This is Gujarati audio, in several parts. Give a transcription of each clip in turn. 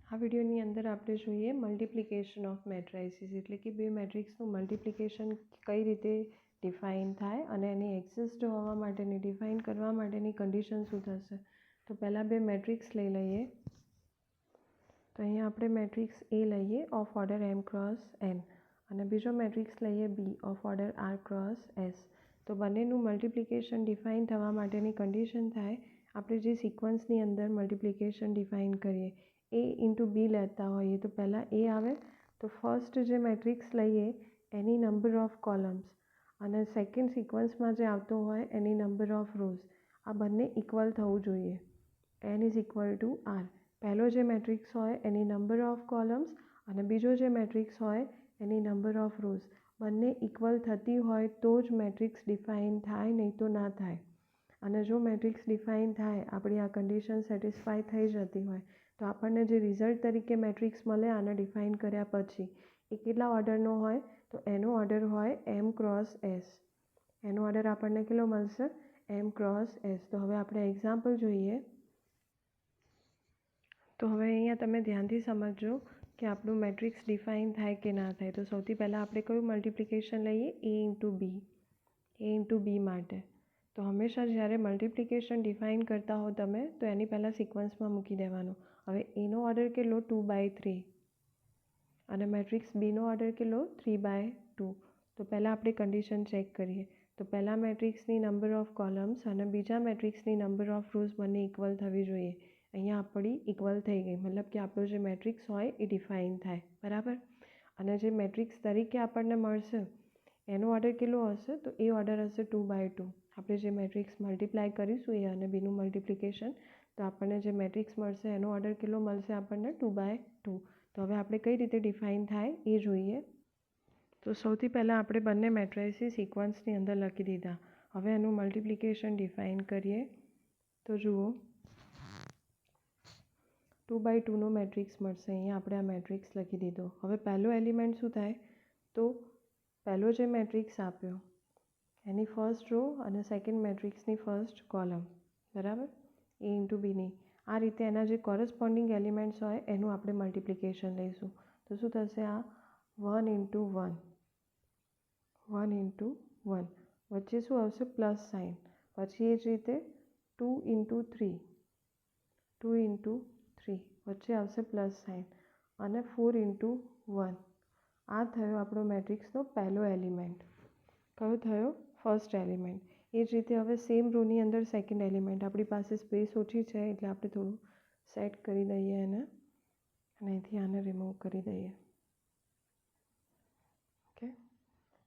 આ વિડિયોની અંદર આપણે જોઈએ મલ્ટિપ્લિકેશન ઓફ મેટ્રાઇસીસ, એટલે કે બે મેટ્રિક્સનું મલ્ટિપ્લિકેશન કઈ રીતે ડિફાઇન થાય અને એની એક્ઝિસ્ટ હોવા માટેની ડિફાઇન કરવા માટેની કન્ડિશન શું થશે. તો પહેલાં બે મેટ્રિક્સ લઈ લઈએ. તો અહીંયા આપણે મેટ્રિક્સ એ લઈએ of order m cross n અને બીજો મેટ્રિક્સ લઈએ B of order r cross s. તો બંનેનું મલ્ટિપ્લિકેશન ડિફાઇન થવા માટેની કન્ડિશન થાય આપણે જે સિક્વન્સની અંદર મલ્ટિપ્લિકેશન ડિફાઇન કરીએ a ઇન્ટુ બી લેતા હોઈએ તો પહેલાં એ આવે તો ફર્સ્ટ જે મેટ્રિક્સ લઈએ એની નંબર ઓફ કોલમ્સ અને સેકન્ડ સિક્વન્સમાં જે આવતો હોય એની નંબર ઓફ રોઝ આ બંને ઇક્વલ થવું જોઈએ. n is equal two r. પહેલો જે મેટ્રિક્સ હોય એની નંબર ઓફ કોલમ્સ અને બીજો જે મેટ્રિક્સ હોય એની નંબર ઓફ રોઝ બંને ઇક્વલ થતી હોય તો જ મેટ્રિક્સ ડિફાઇન થાય, નહીં તો ના થાય. અને જો મેટ્રિક્સ ડિફાઇન થાય આપણી આ કન્ડિશન સેટિસ્ફાય થઈ જતી હોય તો આપણને જે રિઝલ્ટ તરીકે મેટ્રિક્સ મળે આને ડિફાઇન કર્યા પછી એ કેટલા ઓર્ડરનો હોય તો એનો ઓર્ડર હોય m ક્રોસ s. એનો ઓર્ડર આપણને કેટલો મળશે m ક્રોસ s. તો હવે આપણે એક્ઝામ્પલ જોઈએ. તો હવે અહીંયા તમે ધ્યાનથી સમજજો કે આપણું મેટ્રિક્સ ડિફાઇન થાય કે ના થાય. તો સૌથી પહેલાં આપણે કયું મલ્ટિપ્લિકેશન લઈએ a into b, a into b માટે. તો હંમેશા જ્યારે મલ્ટિપ્લિકેશન ડિફાઇન કરતા હો તમે તો એની પહેલાં સિક્વન્સમાં મૂકી દેવાનું. હવે એનો ઓર્ડર કેટલો 2/3 અને મેટ્રિક્સ બીનો ઓર્ડર કેટલો 3/2. તો પહેલાં આપણે કન્ડિશન ચેક કરીએ. તો પહેલાં મેટ્રિક્સની નંબર ઓફ કોલમ્સ અને બીજા મેટ્રિક્સની નંબર ઓફ રોઝ બંને ઇક્વલ થવી જોઈએ. અહીંયા આપણી ઇક્વલ થઈ ગઈ, મતલબ કે આપણો જે મેટ્રિક્સ હોય એ ડિફાઇન થાય, બરાબર. અને જે મેટ્રિક્સ તરીકે આપણને મળશે એનો ઓર્ડર કેટલો હશે તો એ ઓર્ડર હશે 2/2. આપણે જે મેટ્રિક્સ મલ્ટીપ્લાય કરીશું એ અને બીનું મલ્ટિપ્લિકેશન તો આપણને જે મેટ્રિક્સ મળશે એનો ઓર્ડર કેટલો મળશે આપણને 2/2. તો હવે આપણે કઈ રીતે ડિફાઇન થાય એ જોઈએ. તો સૌથી પહેલાં આપણે બંને મેટ્રાઇસીસ સિક્વન્સની અંદર લખી દીધા. હવે એનું મલ્ટિપ્લિકેશન ડિફાઇન કરીએ. તો જુઓ 2/2નો મેટ્રિક્સ મળશે. અહીંયા આપણે આ મેટ્રિક્સ લખી દીધો. હવે પહેલો એલિમેન્ટ શું થાય તો પહેલો જે મેટ્રિક્સ આપ્યો એની ફર્સ્ટ રો અને સેકન્ડ મેટ્રિક્સની ફર્સ્ટ કોલમ, બરાબર, એ ઇન્ટુ બીની. આ રીતે એના જે કોરસ્પોન્ડિંગ એલિમેન્ટ્સ હોય એનું આપણે મલ્ટિપ્લિકેશન લઈશું. તો શું થશે આ 1 ઇન્ટુ 1, 1 ઇન્ટુ 1, વચ્ચે શું આવશે પ્લસ સાઇન. પછી એ જ રીતે 2 ઇન્ટુ 3, 2 ઇન્ટુ 3, વચ્ચે આવશે પ્લસ સાઇન અને 4 ઇન્ટુ 1. આ થયો આપણો મેટ્રિક્સનો પહેલો એલિમેન્ટ. કયો થયો ફર્સ્ટ એલિમેન્ટ. એ જ રીતે હવે સેમ રોની અંદર સેકન્ડ એલિમેન્ટ. આપણી પાસે સ્પેસ ઓછી છે એટલે આપણે થોડું સેટ કરી દઈએ એને અને અહીંથી આને રિમૂવ કરી દઈએ. ઓકે,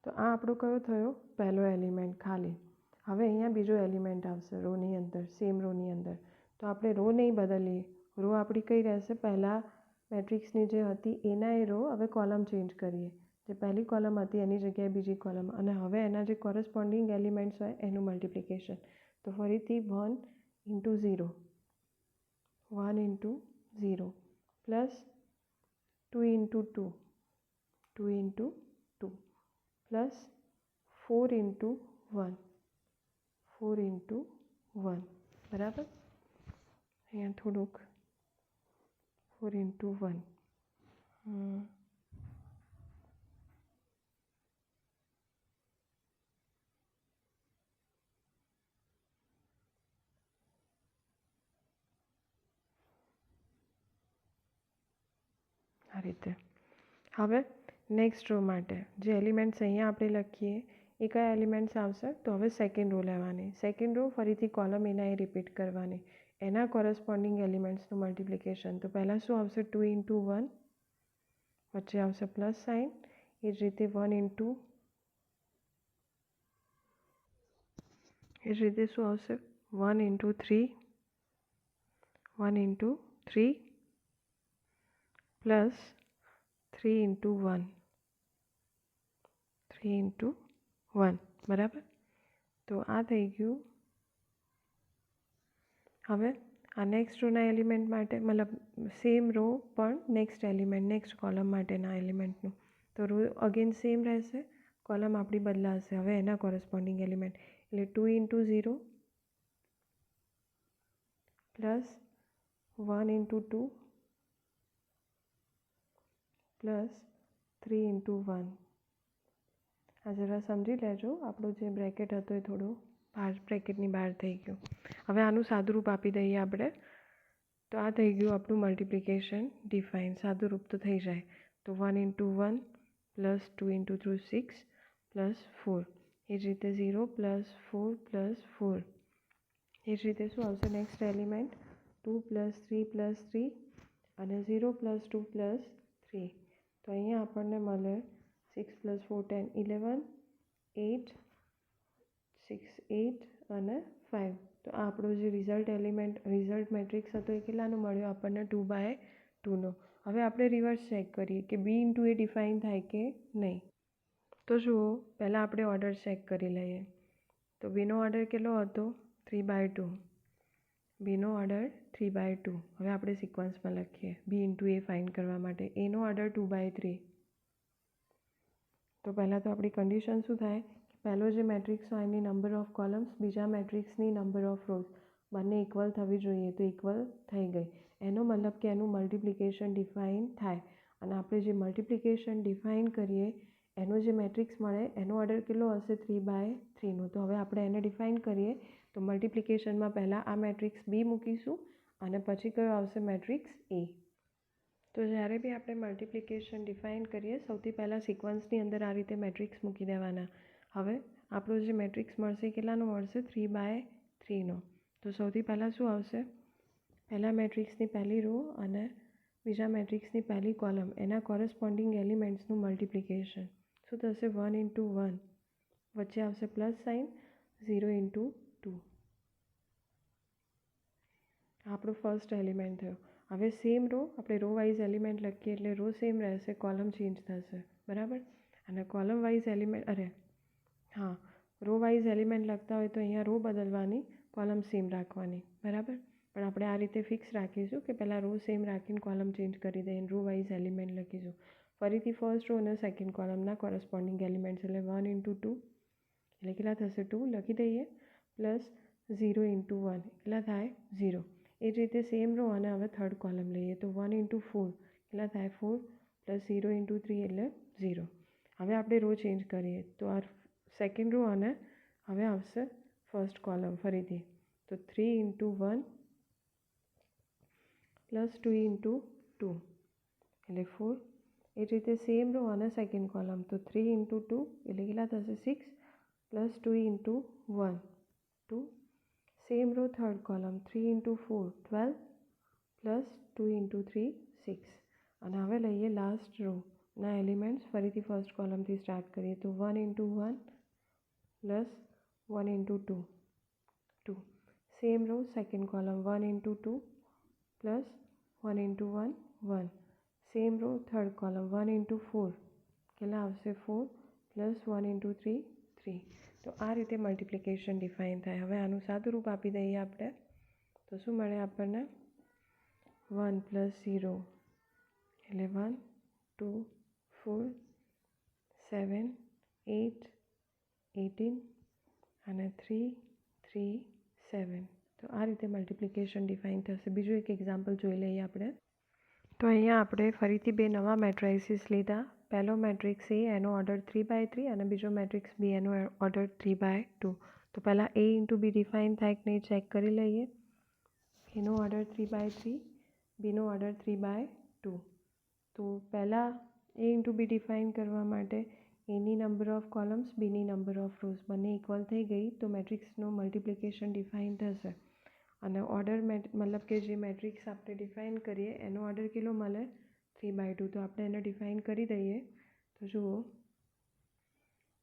તો આ આપણો કયો થયો પહેલો એલિમેન્ટ ખાલી. હવે અહીંયા બીજો એલિમેન્ટ આવશે રોની અંદર, સેમ રોની અંદર. તો આપણે રો નહીં બદલીએ, રો આપણી કઈ રહેશે પહેલાં મેટ્રિક્સની જે હતી એના એ રો હવે કોલમ ચેન્જ કરીએ. જે પહેલી કોલમ હતી એની જગ્યાએ બીજી કોલમ અને હવે એના જે કોરસ્પોન્ડિંગ એલિમેન્ટ્સ હોય એનું મલ્ટિપ્લિકેશન. તો ફરીથી 1 into 0, 1 into 0 plus 2 into 2, 2 into 2 plus 4 into 1, 4 into 1, બરાબર. અહીંયા થોડુંક 4 ઇન્ટુ 1. આ રીતે. હવે નેક્સ્ટ રો માટે જે એલિમેન્ટ્સ અહીંયા આપણે લખીએ એ કયા એલિમેન્ટ્સ આવશે તો હવે સેકન્ડ રો લેવાની. સેકન્ડ રો ફરીથી કોલમ એના એ રિપીટ કરવાની, એના કોરસ્પોન્ડિંગ એલિમેન્ટ્સનું મલ્ટિપ્લિકેશન. તો પહેલાં શું આવશે 2 ઇન્ટુ 1, વચ્ચે આવશે પ્લસ સાઇન. એ જ રીતે 1 ઇન્ટુ, એ જ રીતે શું આવશે 1 into 3, 1 into 3 plus 3 into 1, 3 into 1, બરાબર. તો આ થઈ ગયું. હવે આ નેક્સ્ટ રોના એલિમેન્ટ માટે મતલબ સેમ રો પણ નેક્સ્ટ એલિમેન્ટ નેક્સ્ટ કોલમ માટેના એલિમેન્ટનું. તો રો અગેન સેમ રહેશે, કોલમ આપણી બદલાશે હવે એના કોરસ્પોન્ડિંગ એલિમેન્ટ. એટલે 2 into 0 plus 1 into 2 plus 3 into 1. આ જરા સમજી લેજો, આપણો જે બ્રેકેટ હતો એ થોડો બ્રેકેટની બહાર થઈ ગયો. હવે આનું સાદુરૂપ આપી દઈએ આપણે. તો આ થઈ ગયું આપણું મલ્ટિપ્લિકેશન ડિફાઇન. સાદુરૂપ તો થઈ જાય. તો 1 ઇન્ટુ 1 પ્લસ 2 ઇન્ટુ 6 પ્લસ 4. એ જ રીતે 0 પ્લસ 4 પ્લસ 4. એ જ રીતે શું આવશે નેક્સ્ટ એલિમેન્ટ? 2 પ્લસ 3 પ્લસ 3 અને 0 પ્લસ 2 પ્લસ 3. તો અહીંયા આપણને મળે 6 પ્લસ 4 10 11 8 6 8 અને 5. તો આ આપણો જે રિઝલ્ટ મેટ્રિક્સ હતો એ કેટલાનો મળ્યો આપણને? 2/2નો. હવે આપણે રિવર્સ ચેક કરીએ કે બી ઇન્ટુ એ ડિફાઇન થાય કે નહીં. તો જુઓ, પહેલાં આપણે ઓર્ડર ચેક કરી લઈએ. તો બીનો ઓર્ડર કેટલો હતો? 3/2. બીનો ઓર્ડર 3/2. હવે આપણે સિક્વન્સમાં લખીએ બી ઇન્ટુ એ ફાઇન્ડ કરવા માટે. એનો ઓર્ડર 2/3. તો પહેલાં તો આપણી કન્ડિશન શું થાય? પહેલો જે મેટ્રિક્સ હોય એની નંબર ઓફ કોલમ્સ, બીજા મેટ્રિક્સની નંબર ઓફ રોઝ બંને ઇક્વલ થવી જોઈએ. તો ઇક્વલ થઈ ગઈ. એનો મતલબ કે એનું મલ્ટિપ્લિકેશન ડિફાઇન થાય. અને આપણે જે મલ્ટિપ્લિકેશન ડિફાઇન કરીએ એનો જે મેટ્રિક્સ મળે એનો ઓર્ડર કેટલો હશે? 3/3નો. તો હવે આપણે એને ડિફાઇન કરીએ. તો મલ્ટિપ્લિકેશનમાં પહેલાં આ મેટ્રિક્સ બી મૂકીશું અને પછી કયો આવશે? મેટ્રિક્સ એ. તો જ્યારે બી આપણે મલ્ટિપ્લિકેશન ડિફાઇન કરીએ સૌથી પહેલાં સિક્વન્સની અંદર આ રીતે મેટ્રિક્સ મૂકી દેવાના. હવે આપણો જે મેટ્રિક્સ મળશે કેટલાનો મળશે? 3/3નો. તો સૌથી પહેલાં શું આવશે? પહેલા મેટ્રિક્સની પહેલી રો અને બીજા મેટ્રિક્સની પહેલી કોલમ એના કોરસ્પોન્ડિંગ એલિમેન્ટ્સનું મલ્ટિપ્લિકેશન. શું થશે? 1 ઇન્ટુ 1. વચ્ચે આવશે પ્લસ સાઇન. 0 ઇન્ટુ 2. આપણો ફર્સ્ટ એલિમેન્ટ થયો. હવે સેમ રો આપણે રો વાઇઝ એલિમેન્ટ લખીએ એટલે રો સેમ રહેશે, કોલમ ચેન્જ થશે. બરાબર? અને column wise row wise element લખતા હોય તો અહીંયા રો બદલવાની, કોલમ સેમ રાખવાની. બરાબર? પણ આપણે આ રીતે ફિક્સ રાખીશું કે પહેલાં રો સેમ રાખીને કોલમ ચેન્જ કરી દઈએ, રો વાઇઝ એલિમેન્ટ લખીશું. ફરીથી ફર્સ્ટ રો અને સેકન્ડ કોલમના કોરસ્પોન્ડિંગ એલિમેન્ટ્સ એટલે 1 ઇન્ટુ 2 એટલે કેટલા થશે? 2 લખી દઈએ. પ્લસ 0 ઇન્ટુ 1 કેટલા થાય? 0. એ જ રીતે સેમ રો અને હવે થર્ડ કોલમ લઈએ તો 1 ઇન્ટુ 4 કેટલા થાય? 4 પ્લસ 0 ઇન્ટુ 3 એટલે 0. હવે આપણે રો ચેન્જ કરીએ તો આ સેકન્ડ રો અને હવે આવશે ફર્સ્ટ કોલમ ફરીથી. તો 3 ઇન્ટુ 1 પ્લસ 2 ઇન્ટુ 2 એટલે 4. એ જ રીતે સેમ રો અને સેકન્ડ કોલમ તો 3 ઇન્ટુ 2 એટલે કેટલા થશે? 6 plus 2 into 1 2. Same row third column 3 into 4 12 plus 2 into 3 6. અને હવે લઈએ લાસ્ટ રોના એલિમેન્ટ્સ. ફરીથી ફર્સ્ટ કોલમથી સ્ટાર્ટ કરીએ તો 1 into 1 plus 1 into 2 2. Same row second column 1 into 2 plus 1 into 1 1. Same row third column 1 into 4 કેટલા આવશે? 4 પ્લસ 1 ઇન્ટુ 3 3. તો આ રીતે મલ્ટિપ્લિકેશન ડિફાઇન થાય. હવે આનું સાદુરૂપ આપી દઈએ આપણે તો શું મળે આપણને? 1 પ્લસ 0 એટલે 1 2 4 7 8 18 અને 3 3 7. તો આ રીતે મલ્ટિપ્લિકેશન ડિફાઇન થશે. બીજું એક એક્ઝામ્પલ જોઈ લઈએ આપણે. તો અહીંયા આપણે ફરીથી બે નવા મેટ્રાઇસીસ લીધા. પહેલો મેટ્રિક્સ એ એનો ઓર્ડર 3/3 અને બીજો મેટ્રિક્સ બી એનો ઓર્ડર 3/2. તો પહેલાં એ ઇન્ટુ બી ડિફાઇન થાય કે નહીં ચેક કરી લઈએ. એનો ઓર્ડર 3/3, બીનો ઓર્ડર 3/2. તો પહેલાં એ ઇન્ટુ બી ડિફાઇન કરવા માટે એની નંબર ઓફ કોલમ્સ, બીની નંબર ઓફ રોઝ બંને ઇક્વલ થઈ ગઈ તો મેટ્રિક્સનું મલ્ટિપ્લિકેશન ડિફાઇન થશે. અને ઓર્ડર મતલબ કે જે મેટ્રિક્સ આપણે ડિફાઇન કરીએ એનો ઓર્ડર કેટલો મળે? 3/2. તો આપણે એને ડિફાઇન કરી દઈએ. તો જુઓ,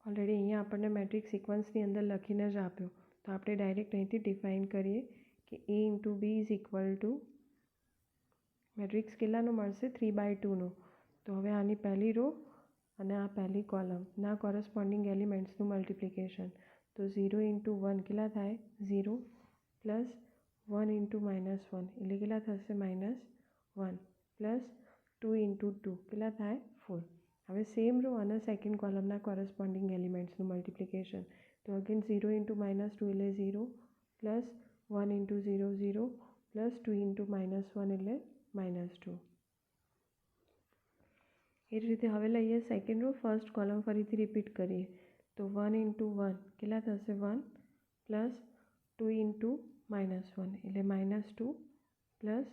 ઓલરેડી અહીંયા આપણને મેટ્રિક્સ સિક્વન્સની અંદર લખીને જ આપ્યો. તો આપણે ડાયરેક્ટ અહીંથી ડિફાઇન કરીએ કે A into B is equal to matrix કેટલાનો મળશે? 3/2નો. તો હવે આની પહેલી રો અને આ પહેલી કોલમના કોરસ્પોન્ડિંગ એલિમેન્ટ્સનું મલ્ટિપ્લિકેશન. તો 0 ઇન્ટુ 1 કેટલા થાય? 0 પ્લસ 1 ઇન્ટુ -1 એટલે કેટલા થશે? -1 પ્લસ 2 ઇન્ટુ 2 કેટલા થાય? 4. હવે સેમ રો અને સેકન્ડ કોલમના કોરસ્પોન્ડિંગ એલિમેન્ટ્સનું મલ્ટિપ્લિકેશન. તો અગેન 0 ઇન્ટુ -2 એટલે 0 પ્લસ 1 ઇન્ટુ 0 0 પ્લસ 2 ઇન્ટુ -1 એટલે -2. એ એ જ રીતે હવે લઈએ સેકન્ડ રો. ફર્સ્ટ કોલમ ફરીથી રિપીટ કરીએ તો 1 × 1 કેટલા થશે? 1 પ્લસ 2 × -1 એટલે -2 પ્લસ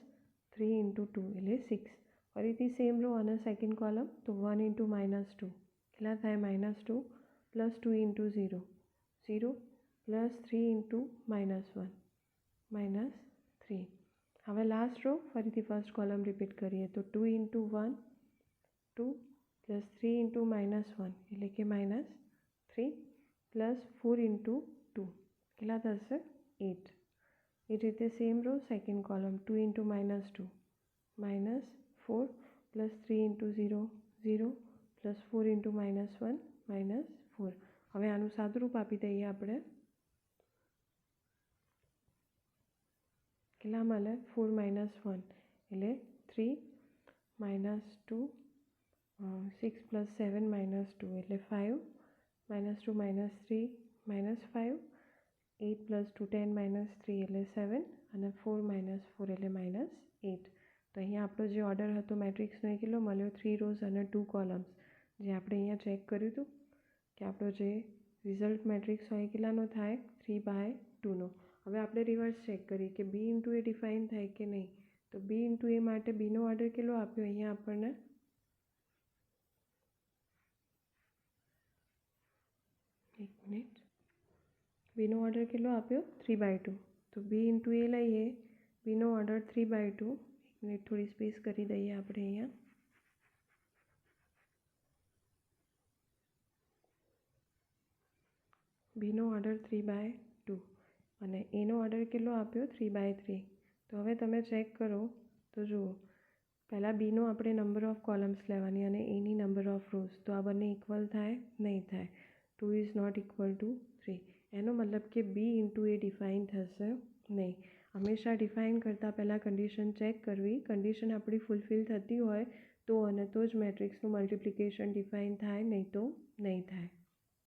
3 × 2 એટલે 6. ફરીથી સેમ રો અને સેકન્ડ કોલમ તો 1 × -2 કેટલા થાય? -2 પ્લસ 2 × 0 0 પ્લસ 3 × -1 -3. હવે લાસ્ટ રો ફરીથી ફર્સ્ટ કોલમ રિપીટ કરીએ તો 2 × 1 2 પ્લસ 3 × -1 એટલે કે -3 પ્લસ 4 × 2 કેટલા થશે? 8. એ રીતે same row second column 2 × -2 -4 plus 3 × 0 0 plus 4 × -1 -4. હવે આનું સાદુરૂપ આપી દઈએ આપણે. કેટલા મળે? 4 - 1 એટલે 3 -2 6 + 7 -2 એટલે 5 -2 -3 -5 8 + 2 10 -3 એટલે 7 અને 4 - 4 એટલે -8. તો અહીંયા આપણો જે ઓર્ડર હતો મેટ્રિક્સનો એ કેટલો મળ્યો? 3 રોઝ અને 2 કોલમ્સ. જે આપણે અહીંયા ચેક કર્યું હતું કે આપણો જે રિઝલ્ટ મેટ્રિક્સ હોય કેટલાનો થાય? 3/2નો. હવે આપણે રિવર્સ ચેક કરીએ કે B × A ડિફાઇન થાય કે નહીં. તો B × A માટે બીનો ઓર્ડર કેટલો આપ્યો? અહીંયા આપણને એક મિનિટ બીનો ઓર્ડર કેટલો આપ્યો? 3/2. તો B × A લઈએ. બીનો ઓર્ડર 3/2. એક મિનિટ થોડી સ્પેસ કરી દઈએ આપણે અહીંયા. બીનો ઓર્ડર 3/2 અને એનો ઓર્ડર કેટલો આપ્યો? 3/3. તો હવે તમે ચેક કરો તો જુઓ પહેલાં બીનો આપણે નંબર ઓફ કોલમ્સ લેવાની અને એની નંબર ઓફ રોઝ. તો આ બંને ઇક્વલ થાય? નહીં થાય. 2 ઇઝ નોટ ઇક્વલ ટુ 3. એનો મતલબ કે B × A ડિફાઇન થશે નહીં. હંમેશા ડિફાઇન કરતાં પહેલાં કન્ડિશન ચેક કરવી. કન્ડિશન આપણી ફૂલફિલ થતી હોય તો અને તો જ મેટ્રિક્સનું મલ્ટિપ્લિકેશન ડિફાઇન થાય, નહીં તો નહીં થાય.